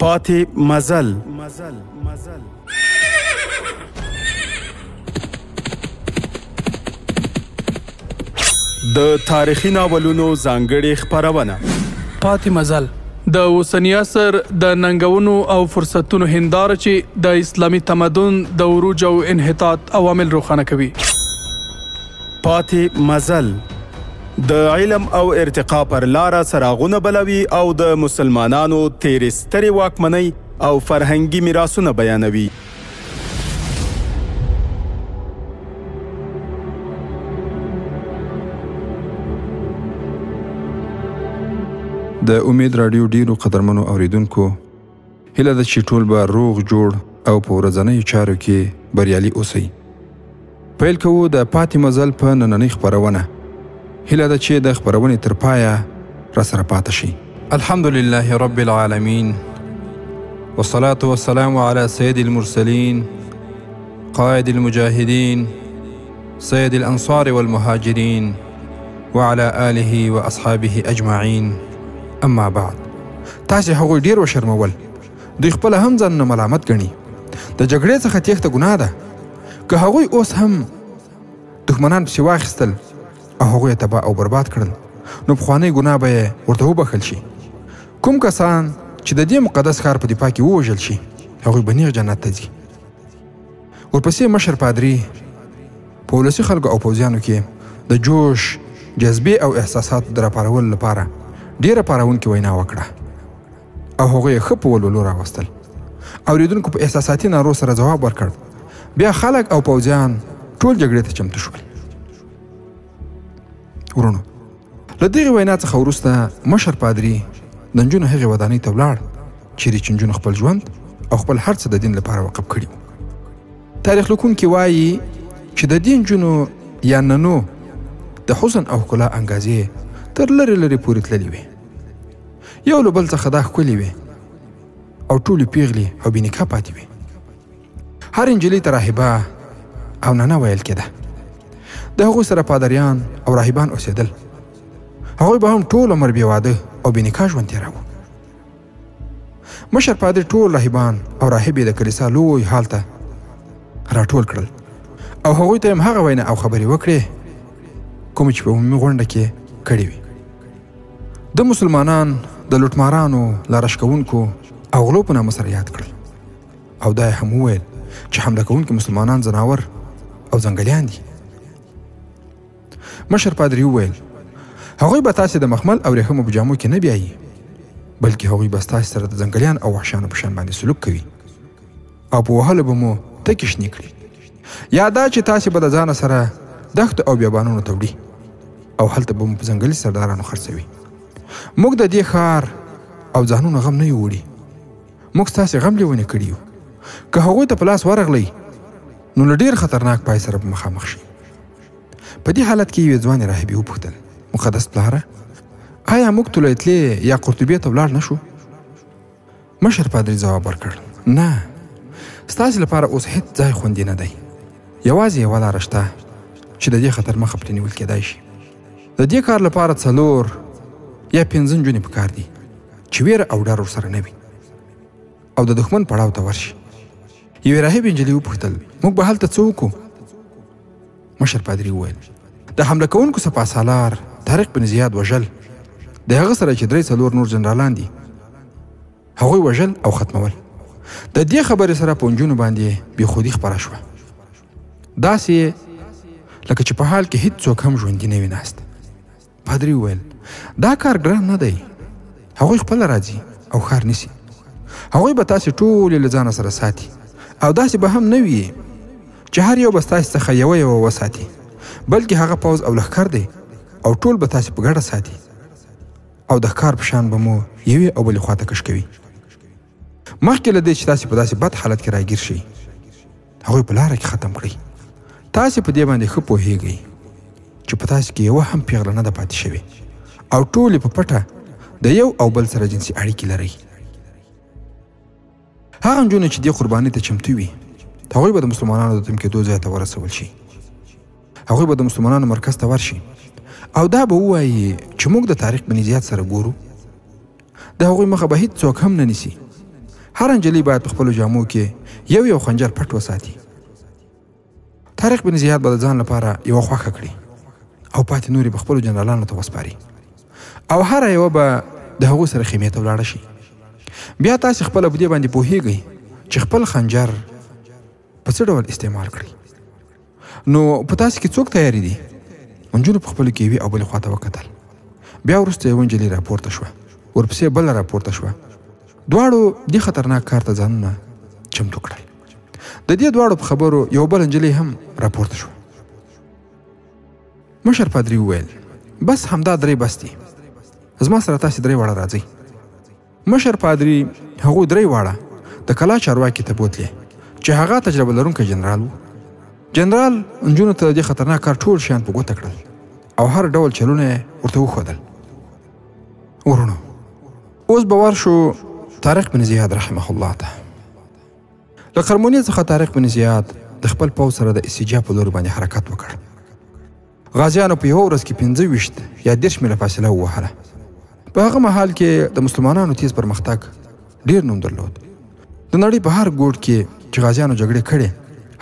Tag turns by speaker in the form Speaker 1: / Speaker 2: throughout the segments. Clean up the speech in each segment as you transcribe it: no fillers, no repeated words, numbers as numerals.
Speaker 1: پاتې مزل. د تاریخي ناولونو ځانګړې خپرونه
Speaker 2: پاتې مزل د اوسني عصر د ننګونو او فرصتونو هنداره چې د اسلامي تمدن د عروج او انحطاط عوامل روښانه کوي.
Speaker 1: پاتې مزل د علم او ارتقا پر لاره څراغونه بلوي او د مسلمانانو تیرې سترې واکمنۍ او فرهنګي میراثونه بیانوي.
Speaker 3: د امید رادیو ډیرو قدرمنو اوریدونکو هیله ده چې ټول به روغ جوړ او په ورځنیو چارو کې بریالي اوسئ. پیل کوو د پاتې مزل په نننۍ خپرونه. هیله ده چې د خپرونې تر پایه راسره پاتې شي. الحمد لله رب العالمین والصلاة والسلام على سید المرسلین قائد المجاهدین سید الانصار والمهاجرین وعلى آله واصحابه اجمعین. اما بعد، تاسې هغوی ډیر وشرمول. دوی خپله هم ځانونه ملامت ګڼي. د جګړې څخه تېښته ګناه ده. که هغوی اوس هم دښمنان پسې واخیستل او هغوی یې تباه او برباد کړل، نو پخوانی ګناه به یې ورته وبخښل شي. کوم کسان چې د دې مقدس ښار په دفاع کې ووژل شي، هغوی به نیغ جنت ته ځي. ورپسې مشر پادري په ولسي خلکو او پوځیانو کې د جوش، جذبې او احساساتو د راپارولو لپاره ډېره پارونکې وینا وکړه او هغوی یې ښه په ولولو راوستل. اورېدونکو په احساساتي نارو سره ځواب ورکړ. بیا خلک او پوځیان ټول جګړې ته چمتو شول. ورونو، له دغې وینا څخه وروسته مشر پادري د نجونو هغې ودانۍ ته ولاړ چیرې چې نجونو خپل ژوند او خپل هر څه د دین لپاره وقف کړي وو. تاریخ لیکونکي وایي چې د دې نجونو یا ننو د حسن او ښکلا انګازې تر لرې لرې پورې تللې وې. یو له بل څخه دا ښکلې وې او ټولې پیغلې او بېنکاح پاتې وې. هر نجلۍ ته راهبه او ننه ویل کېده. د هغوی سره پادریان او راهبان اوسېدل. هغوی به هم ټول عمر بې واده او بې نکاح ژوند تېراوه. مشر پادري ټول راهبان او راهبې د کلیسا لوی هال ته راټول کړل او هغوی ته یې هم هغه وینا او خبرې وکړې کومې چې په عمومي غونډه کې کړې وې. د مسلمانان د لوټمارانو، لارښ کوونکو او غلو په نامه سره یاد کړل او دا یې هم وویل چې حمله کوونکي مسلمانان ځناور او ځنګلیان دي. مشر پادري وویل هغوی به تاسې د مخمل او ورېښمو په جامو کې نه بیایي، بلکې هغوی به ستاسې سره د ځنګلیان او وحشیانو په شان باندې سلوک کوي او په وهلو به مو تکې شنې کړي. یا دا چې تاسې به د ځانه سره دښتو او بیابانونو ته وړي او هلته به مو په ځنګلي سردارانو خرڅوي. موږ د دې ښار او ځانونو غم نه یو وړي، موږ ستاسې غم لیونې کړي یو. که هغوی ته په لاس ورغلی نو له ډېر خطرناک پای سره به مخامخ شي. په دې حالت کې یوې ځوانې راهبې وپوښتل مقدس پلاره، آیا موږ طلایتلې یا قرطبې ته ولاړ نه شو؟ مشر پادري ځواب ورکړ نه، ستاسې لپاره اوس هېڅ ځای خوندي نه دی. یوازې یوه لاره شته چې د دې خطر مخه پرې نیول کېدای شي. د دې کار لپاره 4 یا 5 نجونې پکار دي چې ویره او ډار ورسره نه وي او د دښمن پړاو ته ورشي. یوې راهبې نجلۍ وپوښتل موږ به هلته څه وکړو؟ مشر پادري وویل د حمله کوونکو سپاه سالار طارق بن زیاد وژل، د هغه سره چې 3-4 نور جنرالان دي هغوی وژل او ختمول. د دې خبرې سره په نجونو باندې بېخودي خپره شوه، داسې لکه چې په حال کې هېڅوک هم ژوندي نه وي ناست. پادري وویل دا کار ګران نه دی، هغوی خپله راځي او ښار نیسي. هغوی به تاسې ټولې له ځانه سره ساتي او داسې به هم نه وي چې هر یو به ستاسې څخه یوه وساتي، بلکې هغه پوځ او لښکر دی او ټول به تاسې په ګډه ساتي او د ښکار په شان به مو یوې او بلې خواته کش کوي. مخکې له دې چې تاسې په داسې بد حالت کې راګیر شئ، هغوی په لاره کې ختم کړئ. تاسې په دې باندې ښه پوهیږئ چې په تاسې کې یوه هم پیغله نه ده پاتې شوې او ټولې په پټه د یو او بل سره جنسي اړیکې لرئ. هغه نجونې چې دې قربانۍ ته چمتو وي، هغوی به د مسلمانانو د تم کېدو ځای ته ورسول شي. هغوی به د مسلمانانو مرکز ته ورشي او دا به ووایي چې موږ د طارق بن زیاد سره ګورو. د هغوی مخه به هېڅوک هم نه نیسي هر نجلۍ باید په خپلو جامو کې یو خنجر پټ وساتي. طارق بن زیاد به د ځان لپاره یوه خوښه کړي او پاتې نورې به خپلو جنرالانو ته وسپاري او هره یوه به د هغوی سره خیمې ته ولاړه شي. بیا تاسې خپله په دې باندې پوهیږئ چې خپل خنجر په څه ډول استعمال کړئ. نو په تاسې کې څوک تیاری دي؟ نجونو په خپلو کې یوې او بلې خواته وکتل. بیا وروسته یوه نجلۍ راپورته شوه، ورپسې بله راپورته شوه. دواړو دې خطرناک کار ته ځانونه چمتو کړل. د دې دواړو په خبرو یو بل نجلۍ هم راپورته شوه. مشر پادري وویل بس همدا درې بس دي، زما سره تاسې درې واړه راځئ. مشر پادري هغوی درې واړه د کلا چارواکي ته بوتلې چې هغه تجربه لرونکی جنرال و. جنرال نجونو ته د دې خطرناک کار ټول شیان په ګوته کړل او هر ډول چلونه یې ورته وښودل. ورونو اوس به ورشو طارق بن زیاد رحمه الله ته. له قرموني څخه طارق بن زیاد د خپل پوځ سره د استجاب په لور باندې حرکت وکړ. غازیانو په یوه ورځ کې 25 یا 30 میله فاصله ووهله. په هغه مهال کې د مسلمانانو تیز پرمختګ ډیر نوم درلود. د نړۍ په هر ګوټ کې چې غازیانو جګړې کړې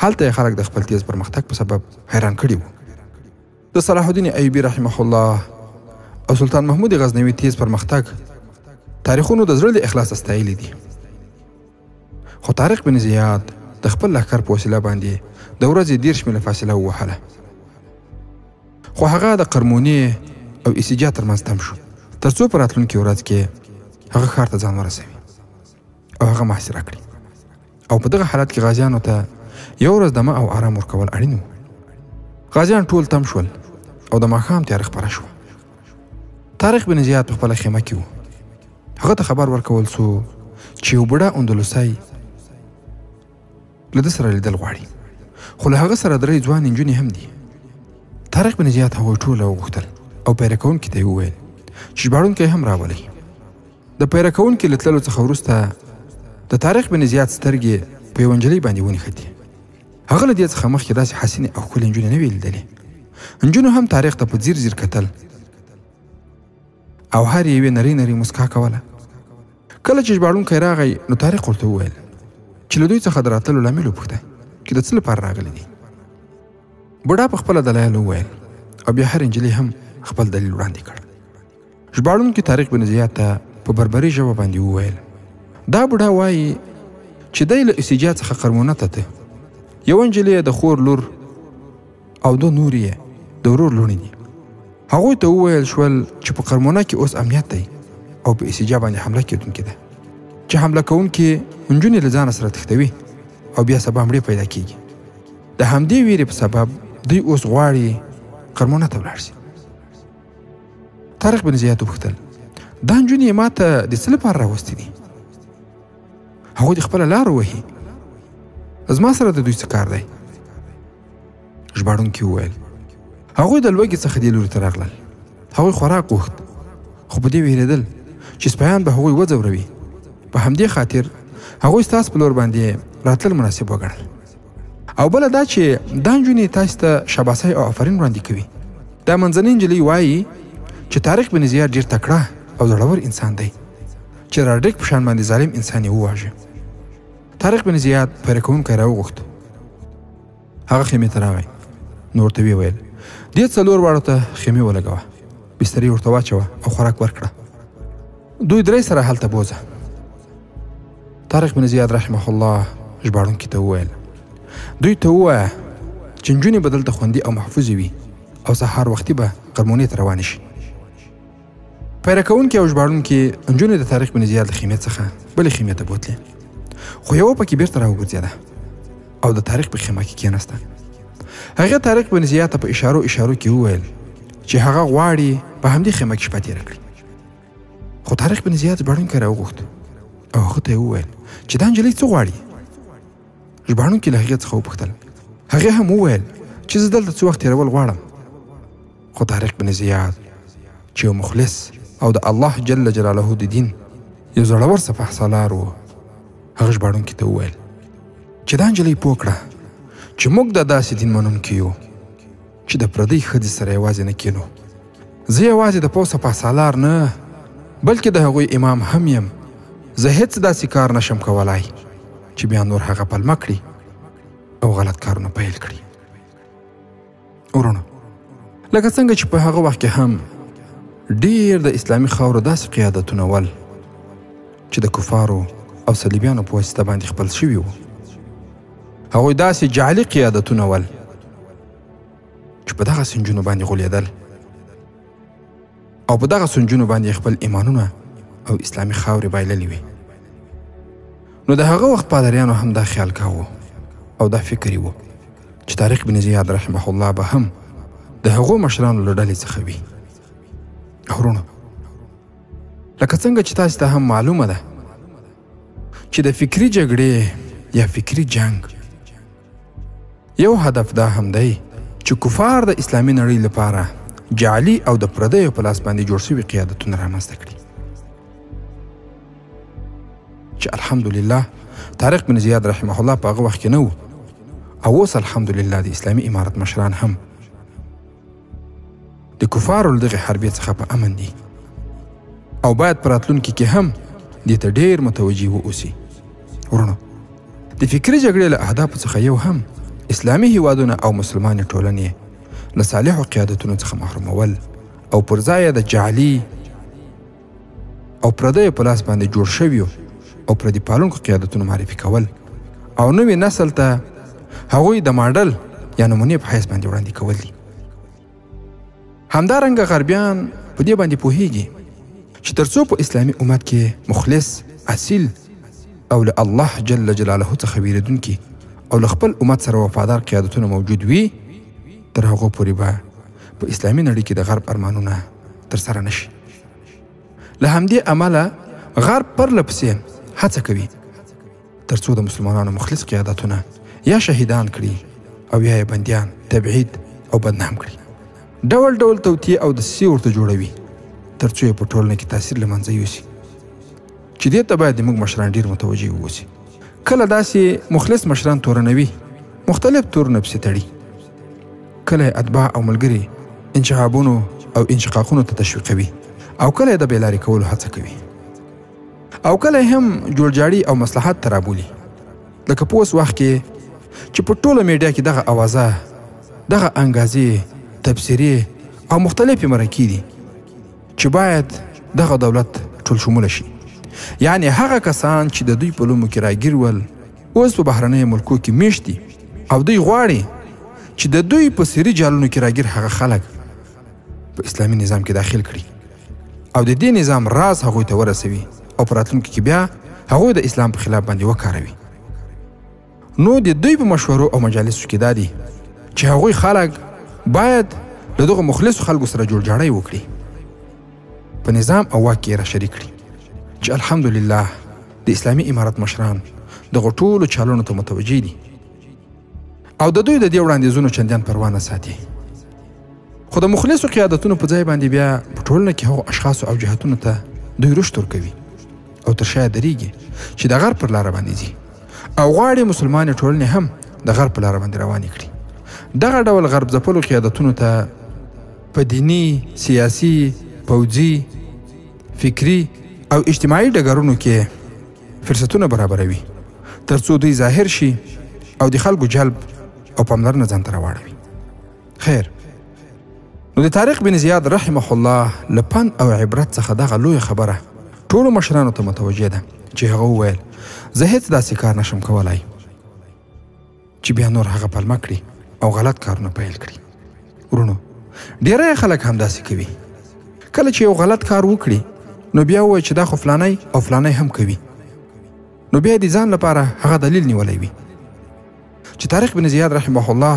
Speaker 3: هلته خلک د خپل تیز پرمختګ په سبب حیران کړي وو. د صلاح الدین ایوبي رحمه الله او سلطان محمود غزنوي تیز پرمختګ تاریخونو د زړه له اخلاص ستایلي دي. خو طارق بن زیاد د خپل لښکر په وسیله باندې د ورځې 30 میله فاصله ووهله. خو هغه د قرموني او اسیجا ترمنځ تم شو تر څو په راتلونکي ورځ کې هغه ښار ته ځان ورسوي او هغه محاصره کړي. او په دغه حالت کې غازیانو ته یو ورځ دمه او آرام ورکول اړین و. غازیان ټول تم شول او د ماښام تیاره خپره شوه. طارق بن زیاد په خپله خیمه کې و. هغه ته خبر ورکول سو چې یو بوډا اندلسي له ده سره لیدل غواړي، خو له هغه سره 3 ځوانې نجونې هم دي. طارق بن زیاد هغوی ټوله وغوښتل او پیره کوونکي ته یې وویل چې ژباړونکی هم راولئ. د پیره کوونکي له تللو څخه وروسته د طارق بن زیاد سترګې په یوه نجلۍ باندې ونښتې. هغه له دې څخه مخکې داسې حسینې او ښکلې نجونې نه وې لیدلې. نجونو هم طارق ته په ځیر ځیر کتل او هر یوې نرۍ نرۍ مسکا کوله. کله چې ژباړونکی راغی نو طارق ورته وویل چې له دوی څخه د راتللو لامل وپوښته چې د څه لپاره راغلی دي. بوډا په خپله دلایل وویل او بیا هر نجلۍ هم خپل دلیل وړاندې کړ. ژباړونکي طارق بن زیاد ته په بربري ژبه باندې وویل دا بوډا وایي چې دی له اسیجا څخه قرمونه ته یوه نجلۍ د خور لور او 2 نور یې د ورور لوڼې دي. هغوی ته وویل شول چې په قرمونه کې اوس امنیت دی او په اسیجا باندې حمله کېدونکې ده چې حمله کوونکي نجونې له ځانه سره تښتوي او بیا سبا مړې پیدا کېږي. د همدې ویرې په سبب دوی اوس غواړي قرمونه ته ولاړ شي. طارق بن زیاد وپوښتل دا نجونې ما ته د څه لپاره راوستې دي؟ هغوی د خپله لاره وهي، زما سره د دوی څه کار دی؟ ژباړونکي وویل هغوی د لوږې څخه دې لوري ته راغلل. هغوی خوراک غوښت خو په دې ویرېدل چې سپیان به هغوی وځوروي. په همدې خاطر هغوی ستاسو په لور باندې راتلل مناسب وګڼل. او بله دا چې دا نجونې تاسو ته شاباسۍ او آفرین وړاندې کوي. دا منځنۍ نجلۍ وایي چې طارق بن زیاد ډېر تکړه او زړور انسان دی چې راډیک په شان باندې ظالم انسان یې وواژه. طارق بن زیاد پیره کوونکی راوغوښت. هغه خیمې ته راغی نو ورته ویې ویل دې 4 واړو ته خیمې ولګوه، بسترې ورته واچوه او خوراک ورکړه. دوی 3 سره هلته بوځه. طارق بن زیاد رحمه الله ژباړونکي ته وویل دوی ته ووایه چې نجونې به دلته خوندي او محفوظې وي او سهار وختي به قرمونې ته روانې شي. پیره کوونکي او ژباړونکي نجونې د طارق بن زیاد له خیمې څخه بلې خیمې ته بوتلې، خو یوه پکې بیرته راوګرځېده او د طارق په خیمه کې کېناسته. هغې طارق بن زیاد ته په اشارو کې وویل چې هغه غواړي په همدې خیمه کې شپه تېره کړي. خو طارق بن زیاد ژباړونکی راوغوښت او هغه ته یې وویل چې دا نجلۍ څه غواړي؟ ژباړونکي له هغې څخه وپوښتل. هغې هم وویل چې زه دلته څه وخت تېرول غواړم. خو طارق بن زیاد چې یو مخلص او د الله جل جلاله د دین یو زړور سپه سالار و، هغه ژباړونکي ته وویل چې دا نجلۍ پوه کړه چې موږ د داسې دین منونکي یو چې د پردۍ ښځې سره یوازې نه کینو. زه یوازې د پوه سپه سالار نه بلکې د هغوی امام هم یم زه هیڅ داسې کار نشم کولای چې بیا نور هغه پلمه کړي او غلط کارونه پیل کړي. ورونو، لکه څنګه چې په هغه وخت کې هم ډیر د اسلامي خاورو داسې قیادتونه ول چې د کفارو او صلیبیانو په واسطه باندې خپل شوي وو. هغوی داسې جعلي قیادتونه ول چې په دغه سنجونو باندې غولیدل او په دغه سنجونو باندې خپل ایمانونه او اسلامي خاورې بایللې وي. نو د هغه وخت پادریانو هم دا خیال کاوه او دا فکر یې و چې طارق بن زیاد رحمه الله به هم د هغو مشرانو له ډلې څخه وي. ورونو، لکه څنګه چې تاسو ته هم معلومه ده چې د فکري جګړې یا فکري جنگ یو هدف دا هم دی چې کفار د اسلامي نړۍ لپاره جعلي او د پردیو په لاس باندې جوړ شوي قیادتونه رامنځته کړي، چې الحمدلله طارق بن زیاد رحمه الله په هغه وخت کې نه و او اوس الحمدلله د اسلامي امارت مشران هم د کفارو له دغې حربې څخه په امن دي او باید په راتلونکي کې هم دې ته ډېر متوجه واوسي. ورونو، د فکري جګړې له اهدافو څخه یو هم اسلامي هیوادونه او مسلمانې ټولنې له صالحو قیادتونو څخه محرومول او پر ځای د جعلي او پردیو په لاس باندې جوړ شویو او پردي پالونکو قیادتونو معرفي کول او نوي نسل ته هغوی د ماډل یا نمونې په حیث باندې وړاندې کول دي. همدارنګه غربیان په دې باندې پوهیږي چې تر څو په اسلامي امت کې مخلص، اصیل او له الله جل جلاله څخه ویریدونکي او له خپل امت سره وفادار قیادتونه موجود وي، تر هغو پورې به په اسلامي نړۍ کې د غرب ارمانونه ترسره نشي. له همدې امله غرب پرله پسې هڅه کوي تر څو د مسلمانانو مخلص قیادتونه یا شهیدان کړي او یا یې بندیان، تبعید او بدنام کړي. ډول ډول توطیې او دسیسې ورته جوړوي تر څو یې په ټولنه کې تاثیر له منځه یوسي، چې دې ته باید زموږ مشران ډېر متوجه واوسي. کله داسې مخلص مشران تورنوي، مختلف تورونه پسې تړي، کله یې اتباع او ملګري انشغابونو او انشقاقونو ته تشویقوي او کله یې د بېلارې کولو هڅه کوي او کله یې هم جوړجاړي او مصلحت ته رابولي. لکه په اوس وخت کې چې په ټوله میډیا کې دغه اوازه، دغه انګازې، تبصرې او مختلفې مرکې دي چې باید دغه دولت ټول شموله شي. یعنی هغه کسان چې د دوی په لومو کې راګیر ول اوس په بهرنیو ملکو کې میشت دي او دوی غواړي چې د دوی په سري جالونو کې راګیر هغه خلک په اسلامي نظام کې داخل کړي او د دې نظام راز هغوی ته ورسوي او په راتلونکي کې بیا هغوی د اسلام په خلاف باندې وکاروي. نو د دوی په مشورو او مجالسو کې دا دي چې هغوی خلک باید له دغه مخلصو خلکو سره جوړجاړی وکړي، په نظام او واک کې را شریک کړي، چې الحمدلله د اسلامي امارت مشران دغه ټولو چالونو ته متوجه دي او د دوی د دې وړاندیزونو چندان پروا نه ساتي. خو د مخلصو قیادتونو په ځای باندې بیا په ټولنه کې هغو اشخاصو او جهتونو ته دوی رشد ورکوي او تر شا درېږي چې د غرب پر لاره باندې ځي او غواړي مسلمانې ټولنې هم د غرب په لاره باندې روانې کړي. دغه ډول غرب ځپلو قیادتونو ته په دیني، سیاسي، پوځي، فکري او اجتماعي ډګرونو کې فرصتونه برابروي تر څو دوی ظاهر شي او د خلکو جلب او پاملرنه ځان ته راواړوي. خیر، نو د طارق بن زیاد رحمه الله له پند او عبرت څخه دغه لویه خبره ټولو مشرانو ته متوجه ده چې هغه وویل زه هیڅ داسې کار نشم کولی چې بیا نور هغه پلمه کړي او غلط کارونه پیل کړي. ورونو، ډیری خلک هم داسې کوي، کله چې یو غلط کار وکړي نو بیا ووایي چې دا خو فلانی او فلانی هم کوي، نو بیا د ځان لپاره هغه دلیل نیولی وي. چې طارق بن زیاد رحمه الله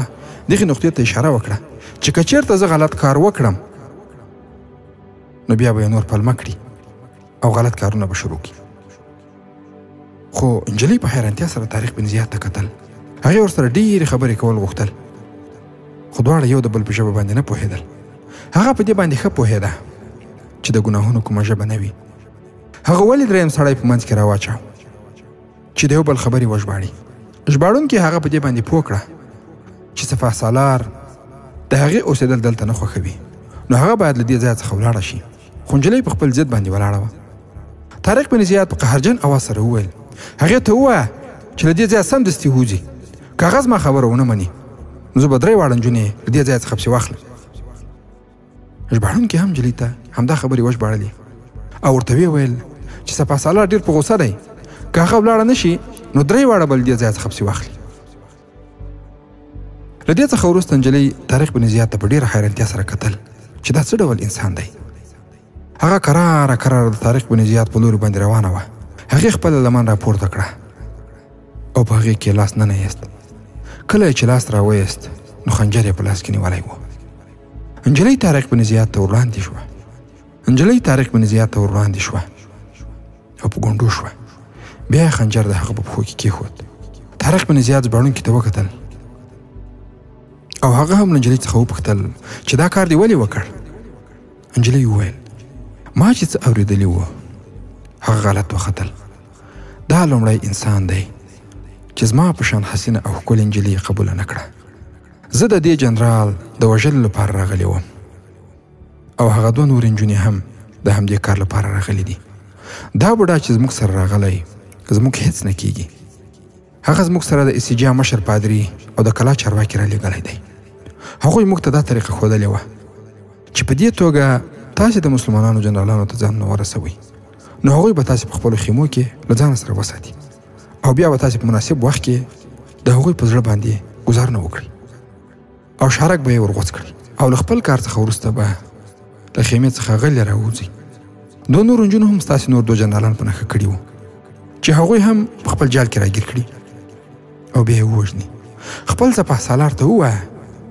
Speaker 3: دغې نقطې ته اشاره وکړه چې که چېرته زه غلط کار وکړم نو بیا به یې نور پلمه کړي او غلط کارونه به شروع کړي. خو نجلۍ په حیرانتیا سره طارق بن زیاد ته کتل. هغې ورسره ډېرې خبرې کول غوښتل، خو دواړه یو د بل په ژبه باندې نه پوهېدل. هغه په دې باندې ښه پوهېده چې د ګناهونو کومه ژبه نه وي. هغه ولې درېیم سړی په منځ کې راواچاو چې د یو بل خبرې وژباړي. ژباړونکي هغه په دې باندې پوه کړه چې سپاه سالار د هغې اوسېدل دلته نه خوښوي، نو هغه باید له دې ځایه څخه ولاړه شي. خو نجلۍ په خپل ضد باندې ولاړه وه. طارق بن زیاد په قهرجن اواز سره وویل هغې ته ووایه چې له دې ځایه سمدستي ووځي کاغذ ما خبره ونه مني نو زه به 3 واړه نجونې له دې ځایه څخه پسې واخلم ژباړونکي هم نجلۍ ته همدا خبرې وژباړلې او ورته ویې ویل چې سپاسالار ډېر په غوسه دی که هغه ولاړه نه شي نو 3 واړه به له دې ځایه څخه پسې واخلي له دې څخه وروسته نجلۍ طارق بن زیاد ته په ډېره حیرانتیا سره کتل چې دا څه ډول انسان دی هغه کراره د طارق بن زیاد په لوري باندې روانه وه هغې خپله لمن راپورته کړه او په هغې کې لاس نه ایست کله چې لاس راویست نو خنجر یې په لاس کې نیولی و نجلۍ طارق بن زیاد ته وړاندې شوه او په ګونډو شوه بیا یې خنجر د هغه په پښو کې کېښود طارق بن زیاد ژباړونکي ته وکتل او هغه هم نجلۍ څخه وپوښتل چې دا کار دې ولې وکړ نجلۍ وویل ما چې څه اورېدلي وو هغه غلط وختل دا لومړی انسان دی چې زما په شان حسینه او ښکلې نجلۍ قبوله نه کړه زه د دې جنرال د وژلو لپاره راغلی وم او هغه 2 نورې نجونې هم د همدې کار لپاره راغلی دي دا بوډا چې زموږ سره راغلی زموږ هیڅ نه کیږي هغه زموږ سره د اسیجیا مشر پادري او د کلا چارواکي رالیږلی دی هغوی موږ ته دا طریقه ښودلې وه چې په دې توګه تاسې د مسلمانانو جنرالانو ته ځانونه ورسوئ نو هغوی به تاسې په خپلو خیمو کې له ځانه سره وساتي او بیا به تاسې په مناسب وخت کې د هغوی په زړه باندې ګزارونه وکړي او شارک به یې ورغوڅ کړي او له خپل کار څخه وروسته به له خیمې څخه غلې راوځي 2 نورو نجونو هم ستاسې نور 2 جنرالان په نښه کړي وو چې هغوی هم په خپل جال کې راګیر کړي او بیا یې ووژني خپل سپهسالار ته ووایه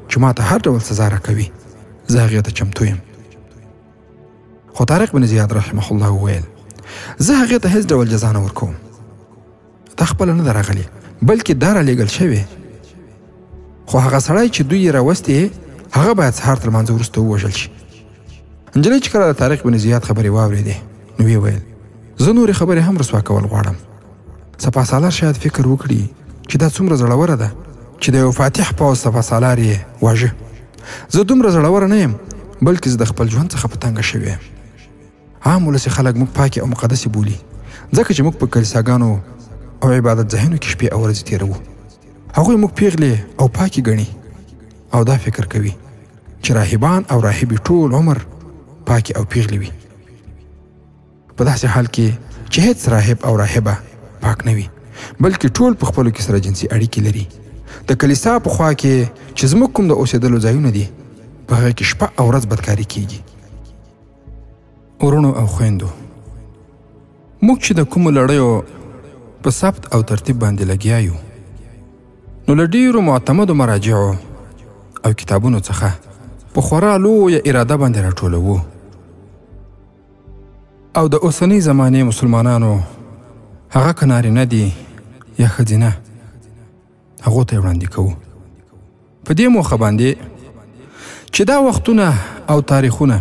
Speaker 3: چې ما ته هر ډول سزا راکوي زه هغې ته چمتو یم خو طارق بن زیاد رحمه الله وویل زه هغې ته هیڅ ډول جزا نه ورکوم دا خپله نه ده راغلې بلکې دا رالیږل شوې خو هغه سړی چې دوی یې راوستې هغه باید سهار تر لمانځه وروسته ووژل شي نجلۍ چې کله د طارق بن زیاد خبرې واورېدې نو ویې ویل زه نورې خبرې هم رسوا کول غواړم سپهسالار شاید فکر وکړي چې دا څومره زړوره ده چې د یو فاتح پوځ سپهسالار یې واژه زه دومره زړوره نه یم بلکې زه د خپل ژوند څخه په تنګه شوی یم عام ولسي خلک موږ پاکې او مقدسې بولي ځکه چې موږ په کلیساګانو او عبادت ځایونو کې شپې او ورځې تېروو هغوی موږ پیغلې او پاکې ګڼي او دا فکر کوي چې راهبان او راهبې ټول عمر پاکې او پیغلې وي په داسې حال کې چې هیڅ راهب او راهبه پاک نه وي بلکې ټول په خپلو کې سره جنسي اړیکې لري د کلیسا په خوا کې چې زموږ کوم د اوسېدلو ځایونه دي په هغه کې شپه او ورځ بدکاري کیږي ورونو او خویندو موږ چې د کومو لړیو په ثبت او ترتیب باندې لګیا یو نو له ډېرو معتمدو مراجعو او کتابونو څخه په خورا لویه اراده باندې راټولوو او د اوسنۍ زمانې مسلمانانو هغه که نارینه دي یا ښځینه هغو ته یې وړاندې کوو په دې موخه باندې چې دا وختونه او تاریخونه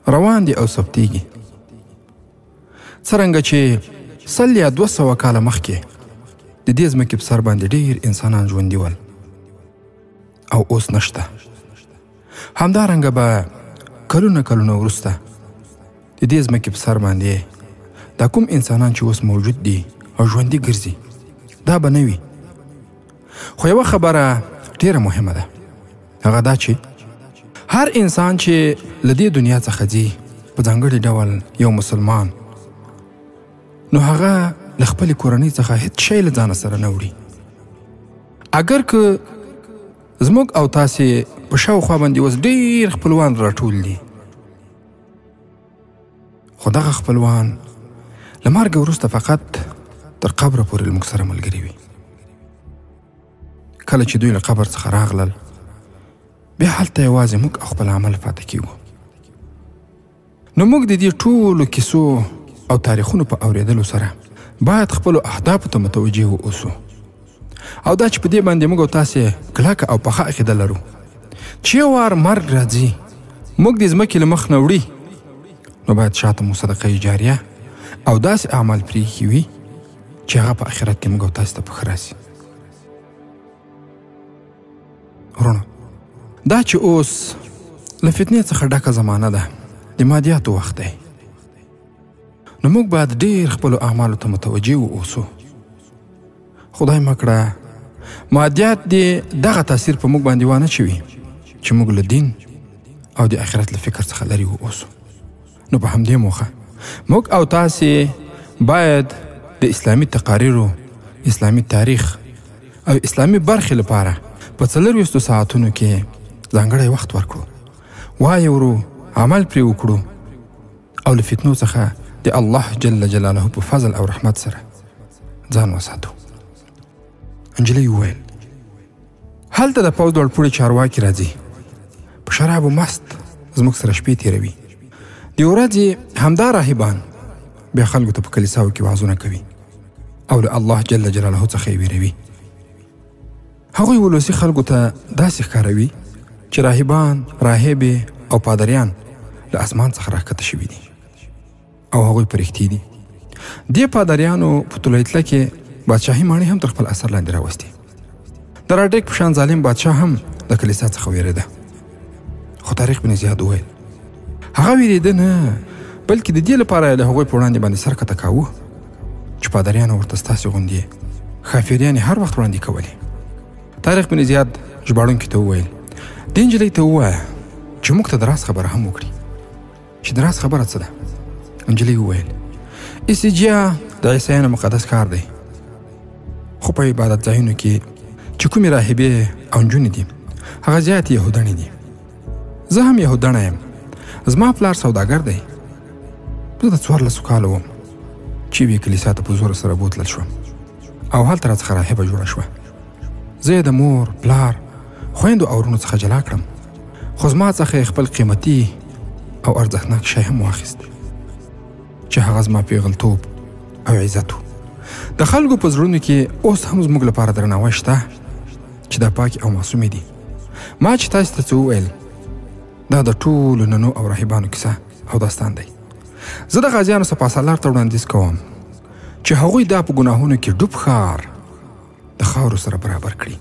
Speaker 3: روان دي او ثبتېږي څرنګه چې 100 یا 200 کاله مخکې د دې ځمکې په سر باندې ډېر انسانان ژوندي ول او اوس نشته همدارنګه به کلونه وروسته د دې ځمکې په سر باندې دا کوم انسانان چې اوس موجود دي او ژوندي ګرځي دا به نه وي خو یوه خبره ډېره مهمه ده هغه دا چې هر انسان چې له دې دنیا څخه ځي په ځانګړي ډول یو مسلمان نو هغه له خپلې کورنۍ څخه هیڅ شی له ځانه سره نه وړي اگر که زموږ او تاسې په شاوخوا باندې اوس ډېر خپلوان راټول دي خو دغه خپلوان له مرګه وروسته فقط تر قبره پورې له موږ سره ملګري وي کله چې دوی له قبر څخه راغلل بیا هلته یوازې موږ او خپل عمل پاتې کیږو نو موږ د دې ټولو کیسو او تاریخونو په اورېدلو سره باید خپلو اهدافو ته متوجه واوسو او دا چې په دې باندې موږ او تاسې کلکه او پخه عقیده لرو چې یو وار مرګ راځي موږ د ځمکې له مخ نه وړي نو باید شاته مو صدقه جاریه او داسې اعمال پرېښي وي چې هغه په آخرت کې موږ او تاسې ته په ښه راسي ورونو دا چې اوس له فتنې څخه ډکه زمانه ده د مادیاتو وخت دی نو موږ باید ډېر خپلو اعمالو ته متوجه واوسو. خدای مه کړه مادیات دې دغه تاثیر په موږ باندې وانه چوي چې موږ له دین او د آخرت له فکر څخه لرې واوسو. نو په همدې موخه موږ او تاسې باید د اسلامي تقاریرو، اسلامي تاریخ او اسلامي برخې لپاره په 24 ساعتونو کې ځانګړی وخت ورکړو، وایورو، عمل پرې وکړو او له فتنو څخه د الله جل جلاله په فضل او رحمت سره ځان وساتو. نجلۍ وویل هلته د پوځ لوړ پوړي چارواکي راځي، په شرابو مست زموږ سره شپې تېروي. د ورځې همدا راهبان بیا خلکو ته په کلیساو کې وعظونه کوي او له الله جل جلاله څخه یې ویروي. هغوی ولوسي خلکو ته داسې ښکاروي چې راهبان، راهبې او پادریان له اسمان څخه راښکته شوي دي او هغوی په رښتې دي. دې پادریانو په طلایتله کې بادشاهي ماڼۍ هم تر خپل اثر لاندې راوستې. د راډیک په شان ظالم بادشاه هم د کلیسا څخه ویرېده. خو طارق بن زیاد وویل هغه ویرېده نه، بلکې د دې لپاره د هغوی په وړاندې باندې سر کته کاوه چې پادریانو ورته ستاسې غوندې ښاپیریانې هر وخت وړاندې کولې. طارق بن زیاد ژباړونکي ته وویل دې نجلۍ ته ووایه چې موږ ته د راز خبره هم وکړي. چې د راز خبره څه ده؟ نجلۍ وویل ایسیجیا د عیسایانو مقدس کار دی، خو په عبادت ځایونو کې چې کومې راهبې او نجونې دي هغه زیاتې یهودانې دي. زه هم یهودانه یم. زما پلار سوداګر دی. زه د 14 کالو وم چې یوې کلیسا ته په زور سره بوتلل شوم او هلته راڅخه راهبه جوړه شوه. زه یې د مور، پلار، خویندو او ورونو څخه جلا کړم، خو زما څخه خپل قیمتي او ارزښتناک شی هم واخیست چې هغه زما پیغلتوب او عزت و. د خلکو په زړونو کې اوس هم زموږ لپاره درناوی شته چې دا پاکې او معصومې دي. ما چې تاسو ته څه وویل دا د ټولو ننو او راهبانو کیسه او داستان دی. زه د غازیانو سپاسالار ته وړاندیز کوم چې هغوی دا په ګناهونو کې ډوب ښار د خاورو سره برابر کړي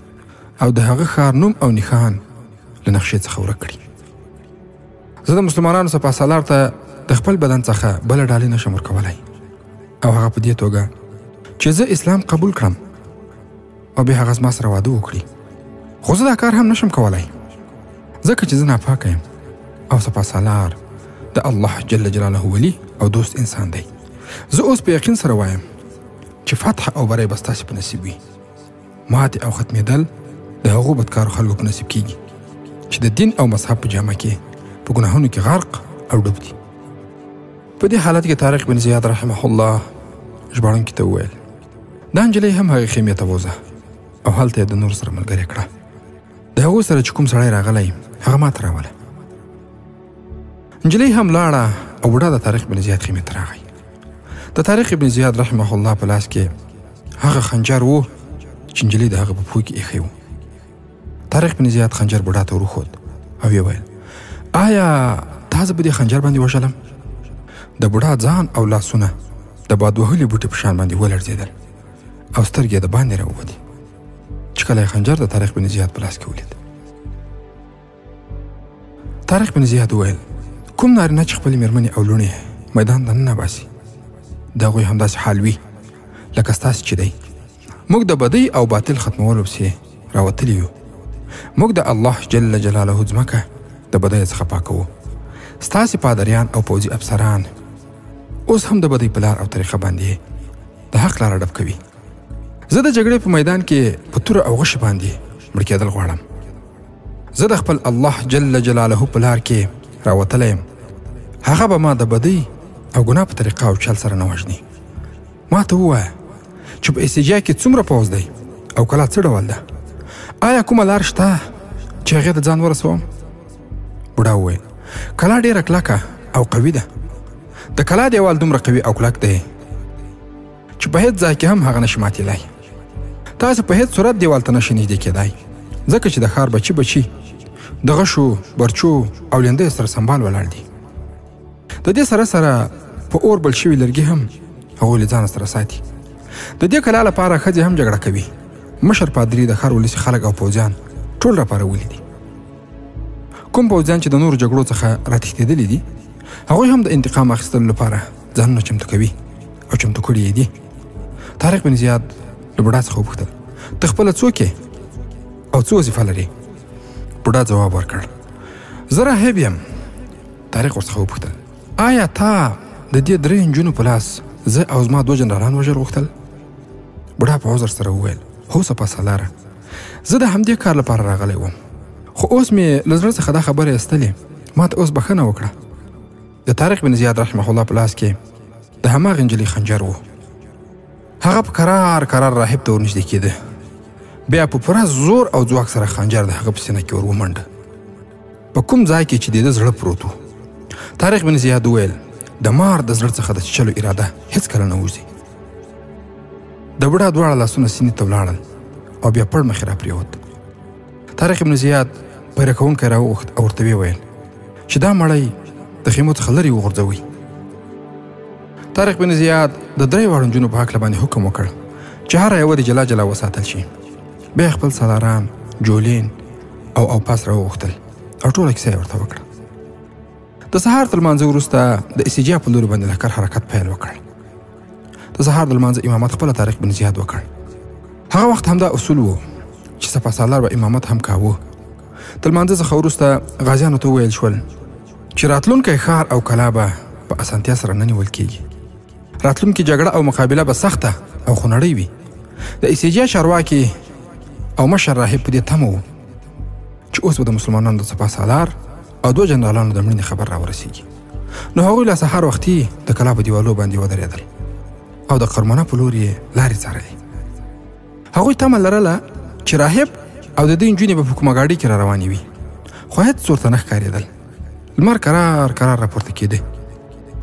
Speaker 3: او د هغه ښار نوم او نښان له نقشې څخه ورک کړي. زه د مسلمانانو سپاسالار ته د خپل بدن څخه بله ډالۍ نشم ورکولی او هغه په دې توګه چې زه اسلام قبول کړم او بیا هغه زما سره واده وکړي. خو زه دا کار هم نشم کولی ځکه چې زه ناپاکه یم او سپاسالار د الله جل جلاله ولی او دوست انسان دی. زه اوس په یقین سره وایم چې فتح او بری به ستاسې په نصیب وي. ماتې او ختمېدل د هغو بدکارو خلکو په نصیب کیږي چې د دین او مذهب په جامه کې په ګناهونو کې غرق او ډوب دي. په دې حالت کې طارق بن زیاد رحمه الله ژباړونکي ته وویل دا نجلۍ هم هغې خیمې ته ووځه او هلته یې د نور سره ملګرې کړه. د هغو سره چې کوم سړی راغلی هغه ما ته راوله. نجلۍ هم لاړه او بوډا د طارق بن زیاد خیمې ته راغی. د طارق بن زیاد رحمه الله په لاس کې هغه خنجر و چې نجلۍ د هغه په پښو کې ایښی و. طارق بن زیاد خنجر بوډا ته ورښود او یې ویل آیا تا زه په دې خنجر باندې وژلم؟ د بوډا ځان او لاسونه د باد وهلي بوټي په شان باندې ولړزېدل او سترګې د باندې راووتې چې کله یې خنجر د طارق بن زیاد په لاس کې ولید. طارق بن زیاد وویل کوم نارینه چې خپلې مېرمنې او لوڼې میدان ته ننباسي د هغوی همداسې حال وي لکه ستاسې چې دی. موږ د بدۍ او باطل ختمولو پسې راوتلي یو. موږ د الله جل جلاله ځمکه د بدۍ څخه پاکوو. ستاسې پادریان او پوځي افسران اوس هم د بدۍ په لار او طریقه باندې د حق لاره ډب کوي. زه د جګړې په میدان کې په توره او غشي باندې مړ کېدل غواړم. زه د خپل الله جل جلاله په لار کې راوتلی یم. هغه به ما د بدۍ او ګناه په طریقه او چل سره نه وژني. ما ته ووایه چې په ایسیجیا کې څومره پوځ دی او کلا څه ډول ده؟ آیا کومه لار شته چې هغې ته ځان ورسوم؟ بوډا وویل کلا ډېره کلکه او قوي ده. د کلا دیوال دومره قوي او کلک دی چې په هیڅ ځای کې هم هغه نشي ماتېدلی. تاسو په هیڅ صورت دیوال ته نشي نږدې کېدای ځکه چې د ښار بچي د غشو، برچو او لیندیو سره سنبال ولاړ دي. د دې سره سره په اور بل شوي لرګي هم هغوی له ځانه سره ساتي. د دې کلا لپاره ښځې هم جګړه کوي. مشر پادري د ښار ولسي خلک او پوځیان ټول راپارولي دي. کوم پوځیان چې د نورو جګړو څخه راتښتېدلي دي هغوی هم د انتقام اخیستلو لپاره ځانونه چمتو کوي او چمتو کړي یې دي. طارق بن زیاد له بوډا څخه وپوښتل ته خپله څوک یې او څه وظیفه لرې؟ بوډا ځواب ورکړ زه راهب یم. طارق ورڅخه وپوښتل آیا تا د دې 3 نجونو په لاس زه او زما 2 جنرالان وژل غوښتل؟ بوډا په عذر سره وویل هو سپاسالاره، زه د همدې کار لپاره راغلی وم، خو اوس مې له زړه څخه دا خبره ایستلې، ما ته اوس بښنه وکړه. د طارق بن زیاد رحمه الله په لاس کې د هماغې نجلۍ خنجر و. هغه په کرار راهب ته ورنږدې کېده، بیا په پوره زور او ځواک سره خنجر د هغه په سینه کې ور ومنډه په کوم ځای کې چې د ده زړه پروت و. طارق بن زیاد وویل د مار د زړه څخه د چیچلو اراده هېڅکله نه وځي. د بوډا دواړه لاسونه سینې ته ولاړل او بیا پړ مخې راپرېوت. طارق بن زیاد پیره کوونکی راوغوښت او ورته ویې ویل چې دا مړی د خیمو څخه لرې وغورځوئ. طارق بن زیاد د 3 واړو نجونو په هکله باندې حکم وکړ چې هره یوه د جلا جلا وساتل شي. بیا خپل سالاران، جولین او اوپاس راوغوښتل او ټوله کیسه یې ورته وکړه. د سهار تر لمانځه وروسته د اسیجیا په لوري باندې لښکر حرکت پیل وکړ. د سهار د لمانځه امامت خپله طارق بن زیاد وکړ. هغه وخت همدا اصول و چې سپاسالار به امامت هم کاوه. د لمانځه څخه وروسته غازیانو ته وویل شول چې راتلونکی ښار او کلا به په اسانتیا سره نه نیول کېږي. راتلونکې جګړه او مقابله به سخته او خونړۍ وي. د اسیجیا چارواکي او مشر راهب په دې تمه و چې اوس به د مسلمانانو د سپاسالار او 2 جنرالانو د مړینې خبر راورسېږي. نو هغوی لا سهار وختي د کلا په دیوالو باندې ودرېدل او د قرمانه په لور یې لارې څارلې. هغوی تمه لرله چې راهب او د دې نجونې به په کومه ګاډۍ کې را روانې وي، خو هېڅ ورته نه ښکارېدل. لمر کرار راپورته کېده،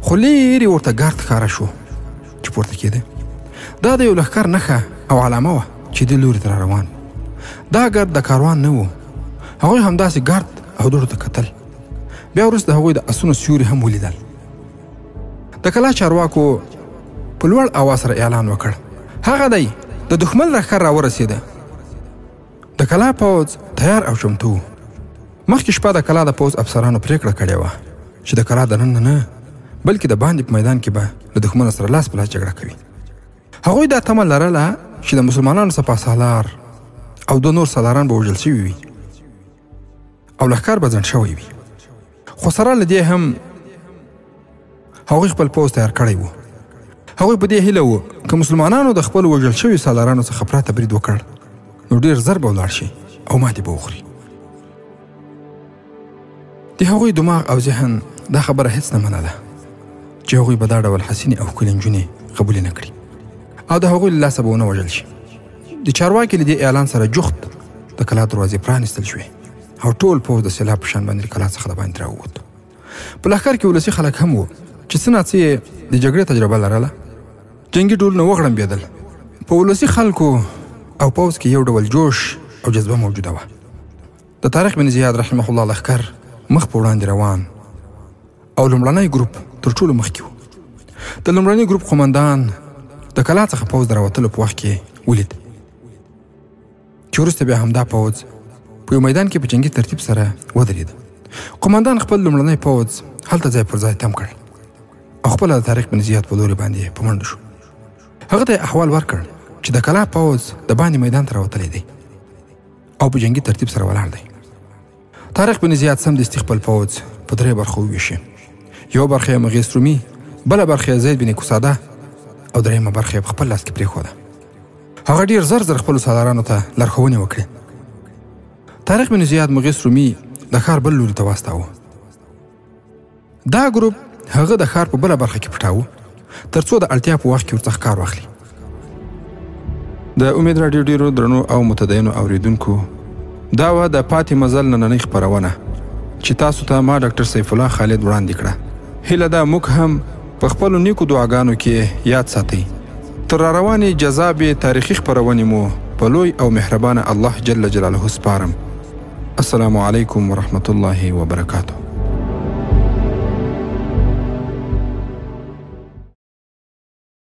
Speaker 3: خو لیرې ورته ګارد ښکاره شو چې پورته کېده. دا د یو لښکر نښه او علامه وه چې دې لوري ته را روان. دا ګارد د کاروان نه و. هغوی همداسې ګارد او دوړو ته کتل. بیا وروسته هغوی د اسونو سیوري هم ولیدل. د کلا چارواکو په لوړ اواز سره اعلان وکړ هغه دی، د دښمن لښکر راورسېده. د کلا پوځ تیار او چمتو و. مخکې شپه د کلا د پوځ افسرانو پرېکړه کړې وه چې د کلا دننه نه بلکې د باندې په میدان کې به له دښمن سره لاس په لاس جګړه کوي. هغوی دا تمه لرله چې د مسلمانانو سپاسالار او 2 نور سالاران به وژل شوي وي او لښکر به ځنډ شوی وي. خو سره له دې هم هغوی خپل پوځ تیار کړی و. هغوی په دې هیله و که مسلمانانو د خپل وژل شوي سالارانو څخه پرته برید وکړ نو ډېر زر به ولاړ شي او ماتې به وخوري. د هغوی دماغ او ذهن دا خبره هېڅ نه منله چې هغوی به دا ډول حسینې او ښکلې نجونې قبولې نه کړي او د هغوی له لاسه به ونه وژل شي. د چارواکي له دې اعلان سره جوخت د کلا دروازې پرانیستل شوې او ټول پوځ د سیلاب په شان باندې له کلا څخه د باندې راووت. په لښکر کې ولسي خلک هم وو چې څه ناڅه یې د جګړې تجربه لرله. جنګي ډولونه وغړمبېدل. په ولسي خلکو او پوځ کې یو ډول جوش او جذبه موجوده وه. د طارق بن زیاد رحمه الله لښکر مخ په وړاندې روان او لومړنی ګروپ تر ټولو مخکې و. د لومړني ګروپ قومندان د کلا څخه پوځ د راوتلو په وخت کې ولید چې وروسته بیا همدا پوځ په یو میدان کې په جنګي ترتیب سره ودرېده. قومندان خپل لومړنی پوځ هلته ځای پر ځای تم کړ او خپله د طارق بن زیاد په لوري باندې په منډه شو. هغه ته احوال ورکړ چې د کلا پوځ د باندې میدان ته راوتلی دی او په جنګي ترتیب سره ولاړ دی. طارق بن زیاد سمدستي خپل پوځ په 3 برخو وویشي. یو برخه یې مغیث رومي، بله برخه یې زید بن قصاده او درېیمه برخه یې په خپل لاس کې پرېښوده. هغه ډېر زر خپلو سالارانو ته لارښوونې وکړې. طارق بن زیاد مغیث رومي د ښار بل لوري ته واستاوه. دا ګروپ هغه د ښار په بله برخه کې پټاوه تر څو د اړتیا په وخت کې ورڅخه کار واخلي. د امید راډیو ډېرو درنو او متدینو اوریدونکو، دا وه د پاتې مزل نننۍ خپرونه چې تاسو ته ما ډاکټر سیف الله خالد وړاندې کړه. هیله ده موږ هم په خپلو نیکو دعاګانو کې یاد ساتئ. تر راروانې جذابې تاریخي خپرونې مو په لوی او مهربانه الله جل جلاله سپارم. السلام علیکم ورحمة الله وبرکاته.